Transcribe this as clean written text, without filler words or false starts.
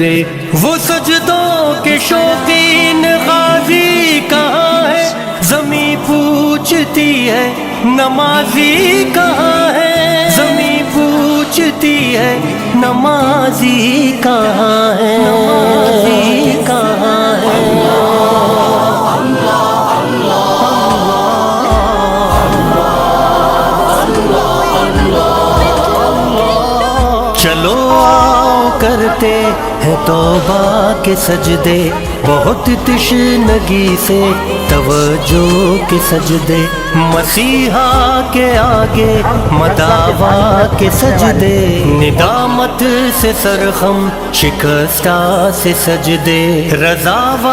वो सजदों के शौकीन गाजी कहाँ है, ज़मीं पूछती है नमाजी कहाँ है, ज़मीं पूछती है नमाजी कहाँ है, नमाजी कहाँ है। चलो आओ करते हैं तौबा के सजदे, बहुत तशनगी से तवज्जो के सजदे, मसीहा के आगे मदावा के सजदे, निदामत से सरखम शिकस्ता से सजदे, रज़ावा